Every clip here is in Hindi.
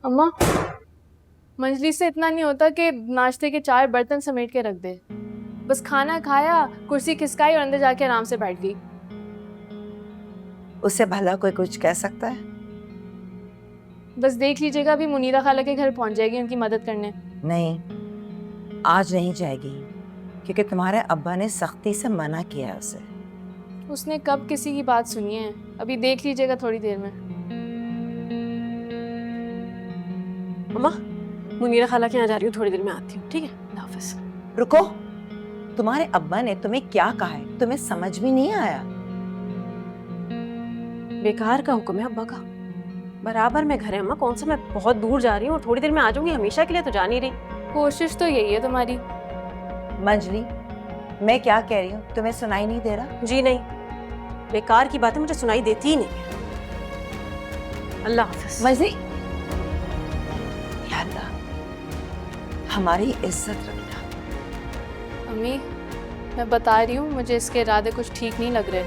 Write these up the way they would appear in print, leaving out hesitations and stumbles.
अम्मा, मंजली से इतना नहीं होता कि नाश्ते के 4 बर्तन समेट के रख दे। बस खाना खाया, कुर्सी खिसकाई और अंदर जाके आराम से बैठ गई। उससे भला कोई कुछ कह सकता है? बस देख लीजिएगा, अभी मुनीरा खाला के घर पहुंच जाएगी उनकी मदद करने। नहीं, आज नहीं जाएगी क्योंकि तुम्हारे अब्बा ने सख्ती से मना किया है उसे। उसने कब किसी की बात सुनी है? अभी देख लीजिएगा थोड़ी देर में। अम्मा, मुनीरा खाला के यहाँ जा रही हूँ, थोड़ी देर में आती हूँ, ठीक है? अल्लाह हाफ़िज़। रुको, तुम्हारे अब्बा ने तुम्हें क्या कहा है? तुम्हें समझ भी नहीं आया? बेकार का हुक्म है अब्बा का। बराबर में घर है अम्मा, कौन सा मैं बहुत दूर जा रही हूँ और थोड़ी देर में आ जाऊंगी, हमेशा के लिए तो जा नहीं रही। कोशिश तो यही है तुम्हारी। मंजली, मैं क्या कह रही हूँ तुम्हें सुनाई नहीं दे रहा? जी नहीं, बेकार की बातें मुझे सुनाई देती ही नहीं है। अल्लाह हाफ़िज़। मंजली, या अल्लाह, हमारी इज्जत रखना। अम्मी, मैं बता रही हूँ, मुझे इसके इरादे कुछ ठीक नहीं लग रहे।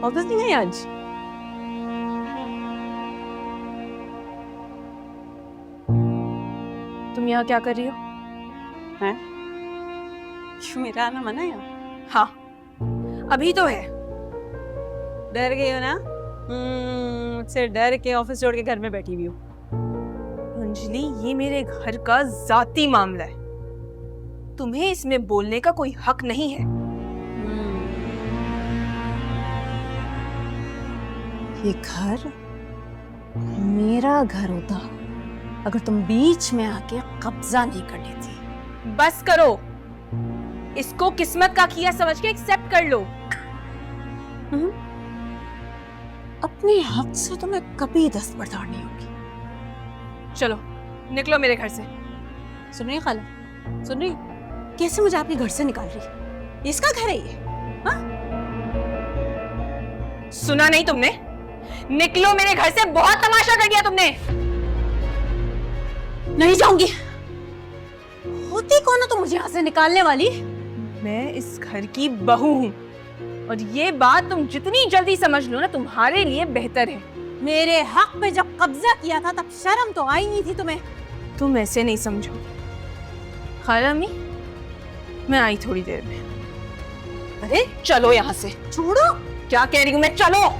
ऑफिस नहीं गई आज? तुम यहाँ क्या कर रही हो? हैं? क्यों, मेरा आना मना है यहाँ? हाँ, अभी तो है। डर गई हो ना? मुझसे डर के ऑफिस छोड़ के घर में बैठी हुई हूँ। अंजलि, ये मेरे घर का जाती मामला है, तुम्हें इसमें बोलने का कोई हक नहीं है। ये घर मेरा घर होता अगर तुम बीच में आके कब्जा नहीं कर लेती। बस करो, इसको किस्मत का किया समझ के एक्सेप्ट कर लो। अपने हक से तुम्हें कभी दस्तबरदार नहीं होगी। चलो निकलो मेरे घर से। सुन रही है खाला? सुन रही? कैसे मुझे आपके घर से निकाल रही है? इसका घर है ये? हाँ? सुना नहीं तुमने? निकलो मेरे घर से, बहुत तमाशा कर दिया तुमने। नहीं जाऊंगी। होती कौन हो तुम मुझे यहाँ से निकालने वाली? मैं इस घर की बहू हूँ और ये बात तुम जितनी जल्दी समझ लो ना, तुम्हारे लिए बेहतर है। मेरे हक पे जब कब्जा किया था तब शर्म तो आई नहीं थी तुम्हें? तुम ऐसे नहीं समझो। खाला अम्मी, मैं आई थोड़ी देर में। अरे चलो यहाँ से। छोड़ो। क्या कह रही हूँ मैं? चलो।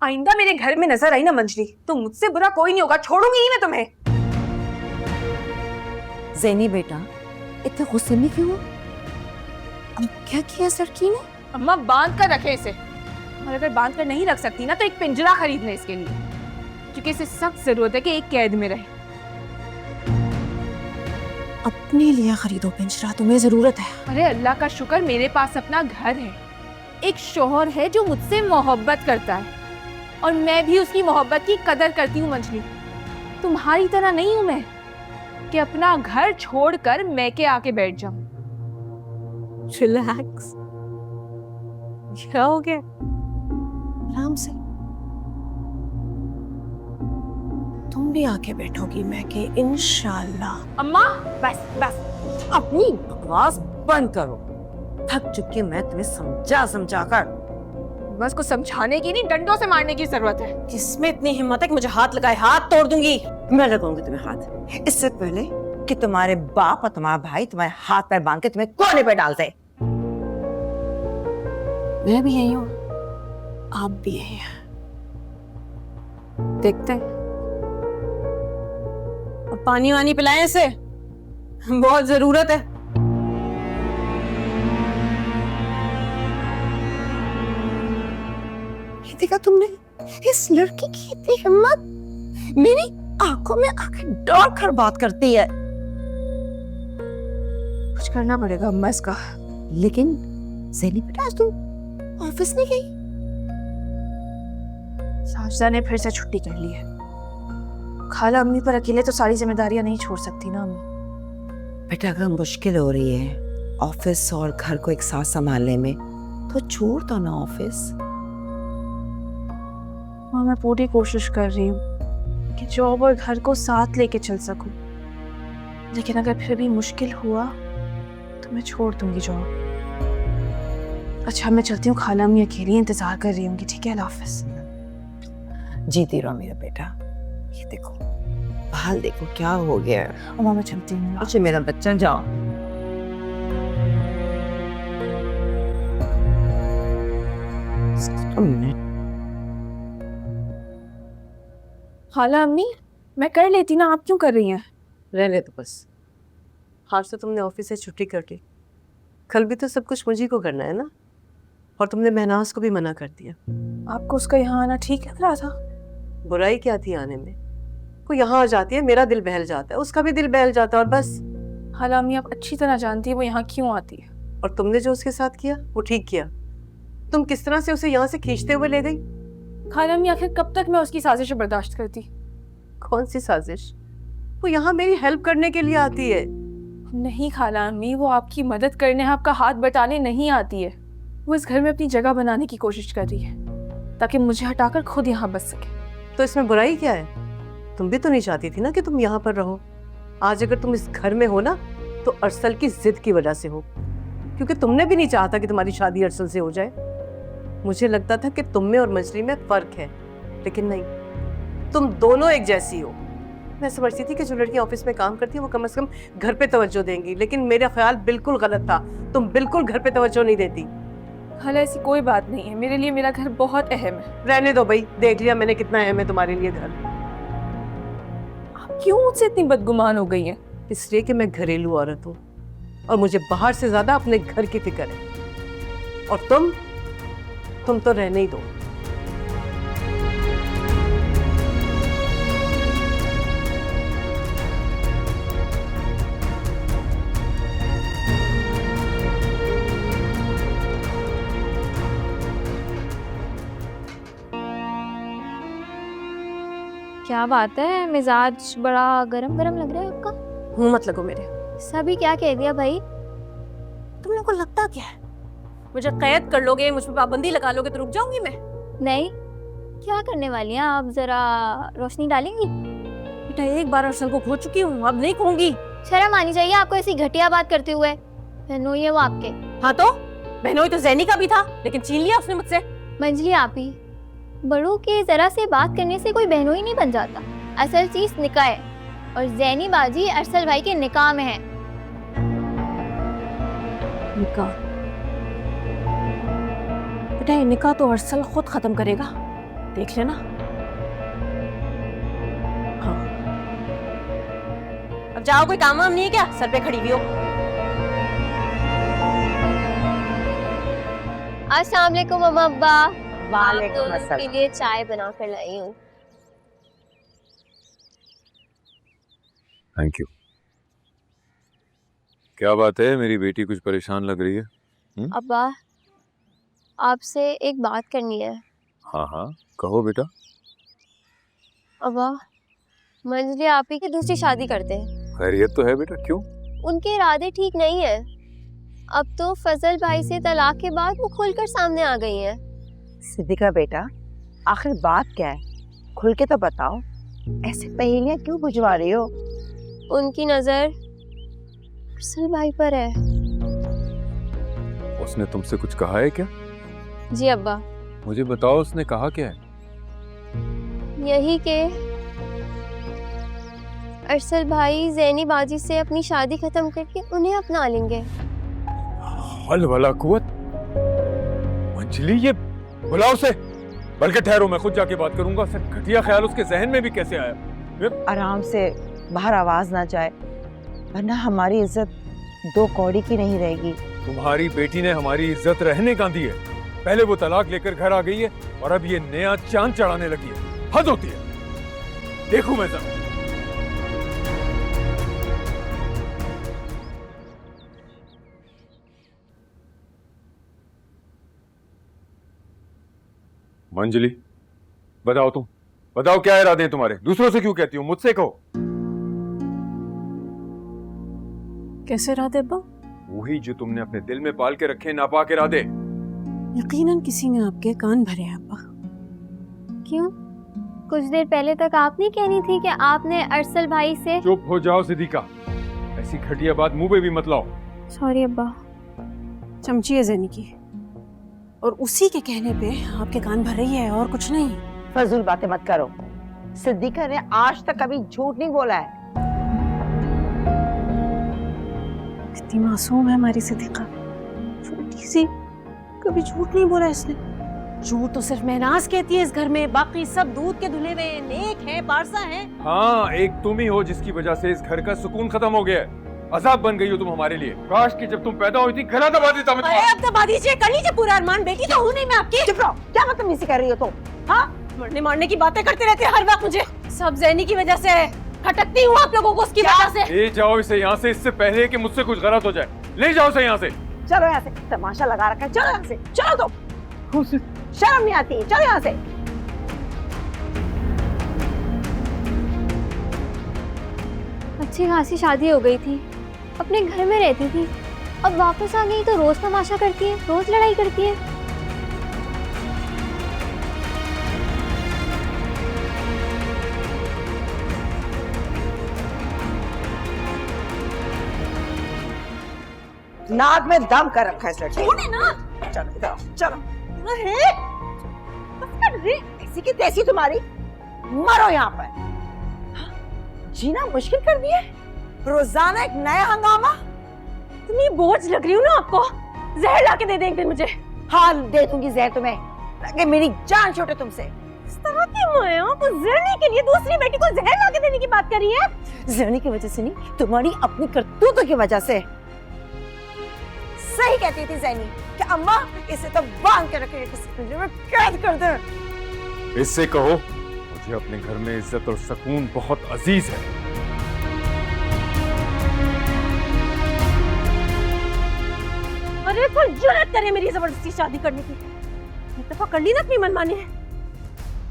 आइंदा मेरे घर में नजर आई ना मंजली, तो मुझसे बुरा कोई नहीं होगा, छोड़ूंगी ही मैं तुम्हें। ज़ैनी बेटा, इतने गुस्से में क्यों हो? अब क्या किया इस लड़की ने? अम्मा, बांध कर रखे इसे, और अगर बांध कर नहीं रख सकती ना तो एक पिंजरा खरीद ले इसके लिए, क्योंकि इसे सख्त जरूरत है कि एक कैद में रहे। अपने लिए खरीदो पिंजरा, तुम्हें जरूरत है। अरे अल्लाह का शुक्र, मेरे पास अपना घर है, एक शौहर है जो मुझसे मोहब्बत करता है और मैं भी उसकी मोहब्बत की कदर करती हूँ। मंजली, तुम्हारी तरह नहीं हूं मैं कि अपना घर छोड़कर मैके आके बैठ जाऊं। रिलैक्स, क्या हो गया? आराम से। तुम भी आके बैठोगी मैके इंशाल्लाह। अम्मा बस बस, अपनी बकवास बंद करो। थक चुकी मैं तुम्हें समझा कर। बस को समझाने की नहीं, डंडों से मारने की जरूरत है। किसमें इतनी हिम्मत है कि मुझे हाथ लगाए? हाथ तोड़ दूंगी। मैं लगाऊंगी तुम्हें हाथ, इससे पहले कि तुम्हारे बाप और तुम्हारा भाई तुम्हारे हाथ पैर बांध के तुम्हें कोने पे डाल दे। मैं भी यही हूँ, आप भी यही हैं। देखते हैं। अब पानी वानी पिलाएं इसे, बहुत जरूरत है। देखा तुमने इस लड़की की इतनी हिम्मत? मेरी आंखों में आंखें डाल कर बात करती है। कुछ करना पड़ेगा अम्मा इसका। लेकिन ज़ैनी बेटा आज तुम ऑफिस नहीं गई? साजिदा ने फिर से छुट्टी कर ली है। खाला अम्मी पर अकेले तो सारी जिम्मेदारियां नहीं छोड़ सकती ना अम्मी। बेटा अगर मुश्किल हो रही है ऑफिस और घर को एक साथ संभालने में तो छोड़ दो ना ऑफिस। हाँ, मैं पूरी कोशिश कर रही हूँ कि जॉब और घर को साथ लेके चल सकूं, लेकिन अगर फिर भी मुश्किल हुआ तो मैं छोड़ दूंगी जॉब। अच्छा मैं चलती हूँ, खाला अम्मी अकेली इंतजार कर रही होंगी। ठीक है, अल्लाह हाफिज। जीती रहो मेरा बेटा। ये देखो हाल देखो क्या हो गया है। अम्मा मैं चलती हूँ। अच्छा मेरा बच्चा जाओ। खाला अम्मी मैं कर लेती ना, आप क्यों कर रही हैं? रहने दो बस। आज तो तुमने ऑफिस से छुट्टी कर ली, कल भी तो सब कुछ मुझी को करना है ना। और तुमने महनाज को भी मना कर दिया। आपको उसका यहाँ आना ठीक लग रहा था? बुराई क्या थी आने में? वो यहाँ आ जाती है, मेरा दिल बहल जाता है, उसका भी दिल बहल जाता है और बस। खाला अम्मी आप अच्छी तरह जानती है वो यहाँ क्यों आती है। और तुमने जो उसके साथ किया वो ठीक किया। तुम किस तरह से उसे यहाँ से खींचते हुए ले गई? खाला अम्मी आखिर कब तक मैं उसकी साजिश बर्दाश्त करती? कौन सी साजिश? वो यहाँ मेरी हेल्प करने के लिए आती है। नहीं खाला अम्मी, वो आपकी मदद करने, आपका हाथ बटाने नहीं आती है। वो इस घर में अपनी जगह बनाने की कोशिश कर रही है ताकि मुझे हटाकर खुद यहाँ बस सके। तो इसमें बुराई क्या है? तुम भी तो नहीं चाहती थी ना कि तुम यहाँ पर रहो। आज अगर तुम इस घर में हो ना तो अरसल की जिद की वजह से हो, क्योंकि तुमने भी नहीं चाहता कि तुम्हारी शादी अरसल से हो जाए। मुझे लगता था कि तुम में और मंजरी में फर्क है, लेकिन नहीं, तुम दोनों एक जैसी हो। मैं समझती थी कि जो लड़कियां ऑफिस में काम करती हैं वो कम से कम घर पे तवज्जो देंगी, लेकिन मेरा ख्याल बिल्कुल गलत था। तुम बिल्कुल घर पे तवज्जो नहीं देती। खाला ऐसी कोई बात नहीं है, मेरे लिए मेरा घर बहुत अहम है। रहने दो भाई, देख लिया मैंने कितना अहम है तुम्हारे लिए घर। आप क्यों मुझसे इतनी बदगुमान हो गई हैं? इसलिए कि मैं घरेलू औरत हूँ और मुझे बाहर से ज्यादा अपने घर की फिक्र है। और तुम तो रहने ही दो। क्या बात है, मिजाज बड़ा गरम गरम लग रहा है आपका। मुंह मत लगो मेरे। सभी क्या कह दिया भाई? तुम लोगों को लगता क्या है मुझे कैद कर लोगे, मुझ पर पाबंदी लगा लोगे तो रुक जाऊंगी मैं? नहीं, क्या करने वाली हैं आप, जरा रोशनी डालेंगी? बेटा एक बार अरसल को खो चुकी हूँ, अब नहीं कहूंगी। शर्म आनी चाहिए आपको ऐसी घटिया बात करते हुए। बहनोई है वो आपके। हाँ तो बहनोई तो जैनी का भी था, लेकिन छीन लिया उसने मुझसे। मंजली आप ही, बड़ों के जरा से बात करने से कोई बहनोई नहीं बन जाता। असल चीज निकाह है और जैनी बाजी अरसल भाई के निकाह में है। निकाह? बेटा ये निकाह तो अरसल खुद खत्म करेगा, देख लेना। हाँ अब जाओ, कोई काम वाम नहीं है क्या? सर पे खड़ी हुई हो। अस्सलाम वालेकुम अम्मा अब्बा। वालेकुम आप दोनों अस्सलाम। के लिए चाय बना कर लाई हूँ। Thank you. क्या बात है, मेरी बेटी कुछ परेशान लग रही है। अब्बा आपसे एक बात करनी है। हाँ हाँ कहो बेटा। अब्बा मंजली आप ही की दूसरी शादी करते हैं। खैरियत तो है बेटा, क्यों? उनके इरादे ठीक नहीं है। अब तो फजल भाई से तलाक के बाद वो खुलकर सामने आ गई हैं। सिद्दीका बेटा आखिर बात क्या है, खुल के तो बताओ। ऐसे पहेलियां क्यों बुझवा रही हो? उनकी नजर अरसल भाई पर है। उसने तुमसे कुछ कहा है क्या? जी अब्बा, मुझे बताओ उसने कहा क्या है? यही के अरसल भाई जैनी बाजी से अपनी शादी खत्म करके उन्हें अपना लेंगे। हल भला कुवत। मंजली ये बुलाओ उसे। बल्कि ठहरो, मैं खुद जाके बात करूंगा। सर घटिया ख्याल उसके जहन में भी कैसे आया? आराम से, बाहर आवाज ना जाए वरना हमारी इज्जत दो कौड़ी की नहीं रहेगी। तुम्हारी बेटी ने हमारी इज्जत रहने का दी है। पहले वो तलाक लेकर घर आ गई है और अब ये नया चांद चढ़ाने लगी है। हद होती है। देखूं मैं जरा। मंजली, बताओ तुम, बताओ क्या इरादे हैं तुम्हारे? दूसरों से क्यों कहती हो, मुझसे कहो। कैसे इरादे अब्बा? वही जो तुमने अपने दिल में पाल के रखे नापाक इरादे। यकीनन किसी ने आपके कान भरे हैं अब्बा। क्यों? कुछ देर पहले तक आप नहीं कहनी थी कि आपने अरसल भाई से। चुप हो जाओ सिद्दीका, ऐसी घटिया बात मुंह पे भी मत लाओ। सॉरी अब्बा। चमची है ज़ैनी की, और उसी के कहने पे आपके कान भर रही है और कुछ नहीं। फजूल बातें मत करो। सिद्दीका ने आज तक कभी झूठ नहीं बोला है। कितनी मासूम है हमारी सिद्दीका, छोटी सी, कभी झूठ नहीं बोला इसने। झूठ तो सिर्फ महनाज कहती है इस घर में, बाकी सब दूध के धुले हुए नेक हैं, पारसा हैं। हाँ, एक तुम ही हो जिसकी वजह से इस घर का सुकून खत्म हो गया है। अजाब बन गई हो तुम हमारे लिए। काश कि जब तुम पैदा हुई थी गला दबा देता मैं अरे अब दबा दीजिए, कर लीजिए पूरा अरमान। बेटी तो हूँ नहीं मैं आपकी। चुप रहो, क्या बदतमीजी कर रही हो तुम? हाँ, मरने मारने की बातें करते रहते हैं हर वक्त मुझे। सब ज़ैनी की वजह से है, खटकती हूँ आप लोगों को उसकी वजह से। ले जाओ इसे यहाँ से, इससे पहले कि मुझसे कुछ गलत हो जाए। ले जाओ इसे यहाँ से। चलो यहाँ से, तमाशा लगा रखा है। चलो यहाँ से, चलो तो। शर्म नहीं आती? चलो यहाँ से। अच्छी खासी शादी हो गई थी, अपने घर में रहती थी, अब वापस आ गई तो रोज तमाशा करती है, रोज लड़ाई करती है। नाक में दम कर रखा है इस लड़के छोड़े ना। ने। चलो इधर आओ, चलो। अरे ऐसी की तैसी तुम्हारी, मरो यहाँ पर। जीना मुश्किल कर दिया है। रोजाना एक नया हंगामा। इतनी बोझ लग रही हूँ ना आपको, जहर ला के दे दे एक दिन मुझे। हाँ, दे दूंगी जहर तुम्हें, ताकि मेरी जान छूटे तुमसे। इस तरह की माया को जहरने के लिए दूसरी बेटी को जहर ला के देने की बात कर रही है। जहनी की वजह से नहीं, तुम्हारी अपनी करतूतों की वजह से। सही कहती थी जैनी कि अम्मा इसे तो बांध के रखें, किसी पिंजरे में कैद कर दे। इससे कहो मुझे अपने घर में इज्जत और सुकून बहुत अजीज है। अरे कोई जुर्रत करे मेरी जबरदस्ती शादी करने की। एक दफा कर ली ना अपनी मनमानी,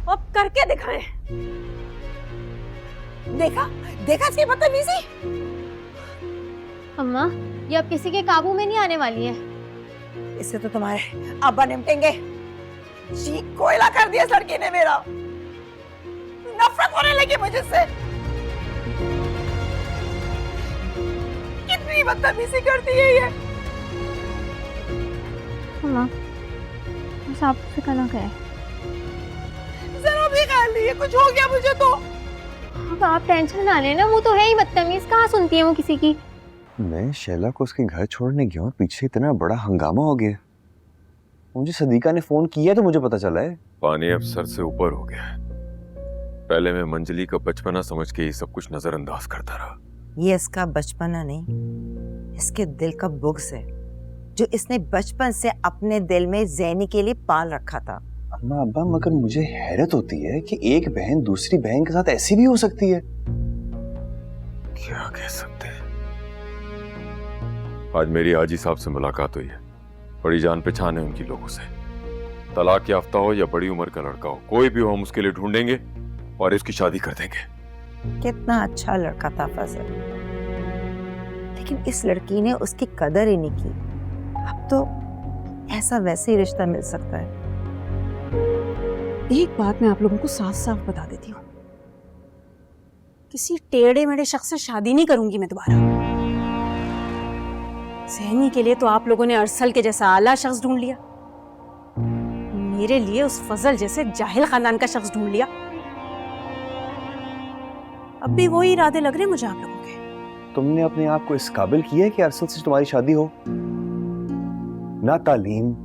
अब करके दिखाएं। देखा देखा इसकी बदतमीजी। अम्मा, ये अब किसी के काबू में नहीं आने वाली है। इससे तो तुम्हारे अब्बा निपटेंगे। जी कोयला कर दिया इस लड़की ने मेरा। नफरत होने लगी मुझे से। कितनी बदतमीजी करती है ये। अम्मा, बस आपसे कहना क्या है? जरा भी ख्याल नहीं है, कुछ हो गया मुझे तो। अब आप टेंशन ना लेना, वो तो है ही बदतमीज, कहाँ सुनती है वो किसी की। मैं शैला को उसके घर छोड़ने गया और पीछे इतना बड़ा हंगामा हो गया। मुझे सदीका ने फोन किया तो मुझे पता चला है। पानी अब सर से ऊपर हो गया है। पहले मैं मंजली का बचपना समझ के ये सब कुछ नजरअंदाज करता रहा। ये इसका बचपना नहीं, इसके दिल का बुग़्ज़ है, जो इसने बचपन से अपने दिल में ज़ैनी के लिए पाल रखा था। अम्मा अब्बा, मगर मुझे हैरत होती है कि एक बहन दूसरी बहन के साथ ऐसी भी हो सकती है। क्या कह सकते हैं। आज मेरी हाजी साहब से मुलाकात हुई है। बड़ी जान पहचान है उनकी लोगों से। तलाक याफ्ता हो या बड़ी उम्र का लड़का हो, कोई भी हो, हम उसके लिए ढूंढेंगे और इसकी शादी कर देंगे। कितना अच्छा लड़का था फजल, लेकिन इस लड़की ने उसकी कदर ही नहीं की। अब तो ऐसा वैसे ही रिश्ता मिल सकता है। एक बात मैं आप लोगों को साफ साफ बता देती हूँ, किसी टेढ़े मेढ़े शख्स से शादी नहीं करूंगी मैं दोबारा। ज़ैनी के लिए तो आप लोगों ने अरसल के जैसा आला शख्स ढूंढ लिया, मेरे लिए उस फजल जैसे जाहिल खानदान का शख्स ढूंढ लिया। अब भी वही इरादे लग रहे हैं मुझे आप लोगों के। तुमने अपने आप को इस काबिल किया है कि अरसल से तुम्हारी शादी हो? ना तालीम,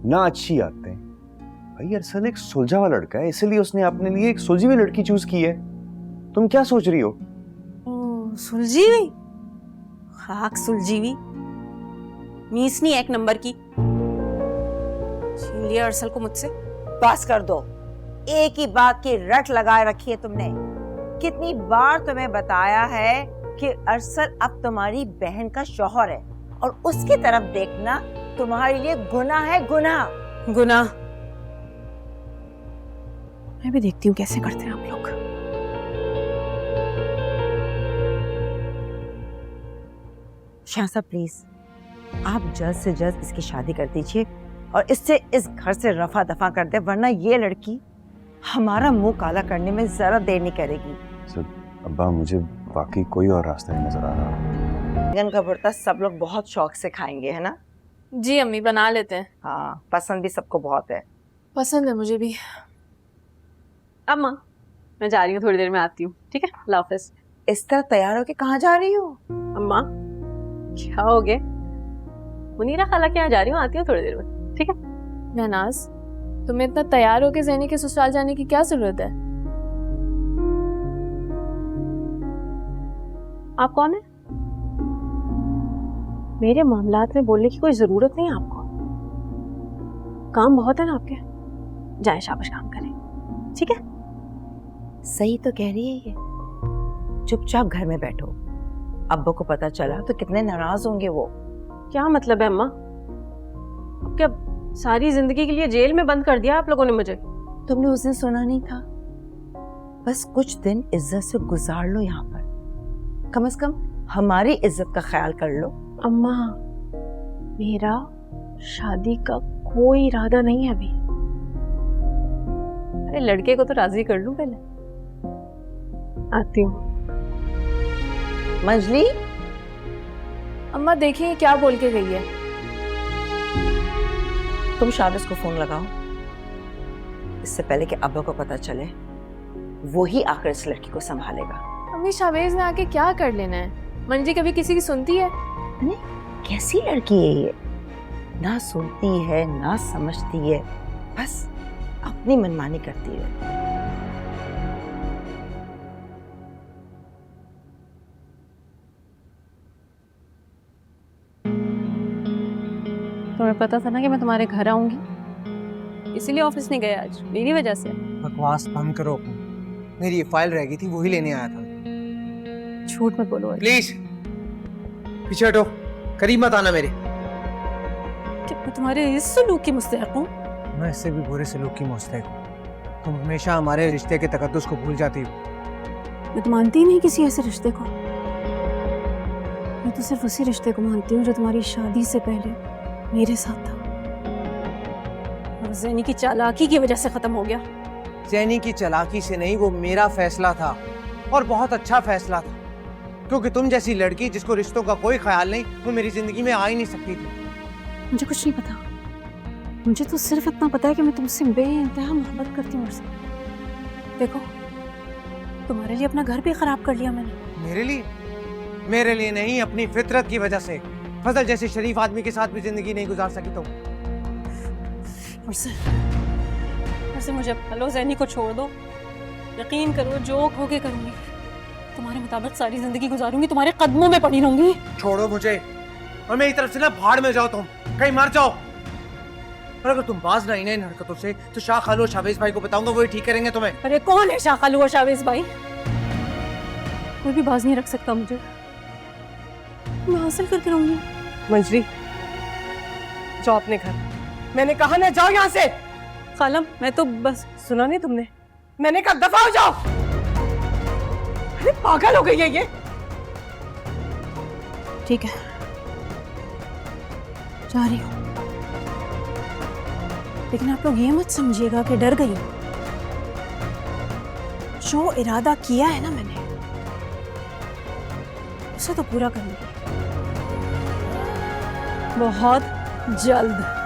ना अच्छी आदतें। भाई अरसल एक सुलझा हुआ लड़का है, इसलिए उसने अपने लिए एक सुलझी हुई लड़की चूज की है। तुम क्या सोच रही हो? ओ, सुलझी हुई? खाक सुलझी हुई, मीसनी एक नंबर की। छीन लिया अरसल को मुझसे। बस कर दो, एक ही बात की रट लगाए रखी है तुमने। कितनी बार तुम्हें बताया है कि अरसल अब तुम्हारी बहन का शौहर है, और उसकी तरफ देखना तुम्हारे लिए गुनाह है, गुनाह। गुनाह? मैं भी देखती हूँ कैसे करते हैं आप लोग। शाह साहब प्लीज, आप जल्द से जल्द इसकी शादी कर दीजिए और इससे इस घर से रफा दफा कर दे, वरना ये लड़की हमारा मुंह काला करने में जरा देर नहीं करेगी। सर अब्बा, मुझे वाकई कोई और रास्ता नहीं नजर आ रहा। बैंगन का भरता सब लोग बहुत शौक से खाएंगे, है ना? जी अम्मी, बना लेते हैं। हाँ, पसंद भी सबको बहुत है। पसंद है मुझे भी। अम्मा मैं जा रही हूँ, थोड़ी देर में आती हूँ, ठीक है? अल्लाह हाफिज। इस तरह तैयार होके कहाँ जा रही हो? अम्मा क्या हो गए? मुनीरा खाला के यहाँ जा रही हूँ, आती हूँ थोड़ी देर में, ठीक है? महनाज, तुम्हें इतना तैयार होके ज़ैनी के ससुराल जाने की क्या जरूरत है? आप कौन है? मेरे मामलात में बोलने की कोई जरूरत नहीं है आपको। काम बहुत है ना आपके, जाए शाबाश काम करें, ठीक है? सही तो कह रही है ये। चुपचाप घर में बैठो, अब्बू को पता चला तो कितने नाराज होंगे वो। क्या मतलब है अम्मा? अब क्या सारी जिंदगी के लिए जेल में बंद कर दिया आप लोगों ने मुझे? तुमने उस दिन सुना नहीं था? बस कुछ दिन इज्जत से गुजार लो यहाँ पर, कम से कम हमारी इज्जत का ख्याल कर लो। अम्मा मेरा शादी का कोई इरादा नहीं है अभी। अरे लड़के को तो राजी कर लूं पहले। आती हूँ। मंजली, अम्मा देखिए क्या बोल के गई है। तुम शाबाश को फोन लगाओ, इससे पहले कि अब्बा को पता चले। वो ही आकर इस लड़की को संभालेगा। अम्मी, शावेज ने आके क्या कर लेना है? मंजी कभी किसी की सुनती है? अरे कैसी लड़की है ये, ना सुनती है ना समझती है, बस अपनी मनमानी करती है। तुम्हें पता था ना कि मैं तुम्हारे घर आऊंगी, इसीलिए ऑफिस नहीं गए आज, मेरी वजह से। बकवास बंद करो। मेरी ये फाइल रह गई थी, वही लेने आया था। झूठ मत बोलो। प्लीज पीछे हटो, करीब मत आना मेरे। क्या मैं तुम्हारे इस सलूक की मुस्तहक हूँ? मैं इससे भी बुरे सलूक की मुस्तहक हूँ। तुम हमेशा हमारे रिश्ते के तकद्दुस को भूल जाती हो। मैं तो मानती ही नहीं किसी ऐसे रिश्ते को। मैं तो सिर्फ उसी रिश्ते को मानती हूँ जो तुम्हारी शादी से पहले मेरे साथ था और ज़ैनी की चालाकी की वजह से खत्म हो गया। ज़ैनी की चालाकी से नहीं, वो मेरा फैसला था और बहुत अच्छा फैसला था, क्योंकि तुम जैसी लड़की जिसको रिश्तों का कोई ख्याल नहीं, वो मेरी जिंदगी में आ ही नहीं सकती थी। मुझे कुछ नहीं पता, मुझे तो सिर्फ इतना पता है कि मैं तुमसे बेइंतहा मोहब्बत करती हूँ। देखो तुम्हारे लिए अपना घर भी खराब कर लिया मैंने। मेरे लिए नहीं, अपनी फितरत की वजह से। फजल जैसे शरीफ आदमी के साथ भी जिंदगी नहीं गुजार सकी तुम। वैसे मुझे हेलो ज़ैनी को छोड़ दो, यकीन करो जो होके करूंगी, तुम्हारे मुताबिक सारी जिंदगी गुजारूंगी, तुम्हारे कदमों में पड़ी रहूंगी। छोड़ो मुझे और मेरी तरफ से ना भाड़ में जाओ, तुम कहीं मर जाओ। और अगर तुम बाज नहीं ना इन हरकतों से तो शाह खालू और शावेज भाई को बताऊंगा, वही ठीक करेंगे तुम्हें। अरे कौन है शाह खालू और शावेज भाई? कोई भी बाज नहीं रख सकता मुझे, मैं हासिल करके रहूंगी। मंजरी जाओ अपने घर, मैंने कहा ना जाओ यहाँ से। खालम मैं तो बस सुना नहीं तुमने? मैंने कहा दफा हो जाओ। अरे पागल हो गई है ये। ठीक है जा रही हूँ, लेकिन आप लोग ये मत समझिएगा कि डर गई। जो इरादा किया है ना मैंने, उसे तो पूरा करूंगी बहुत जल्द।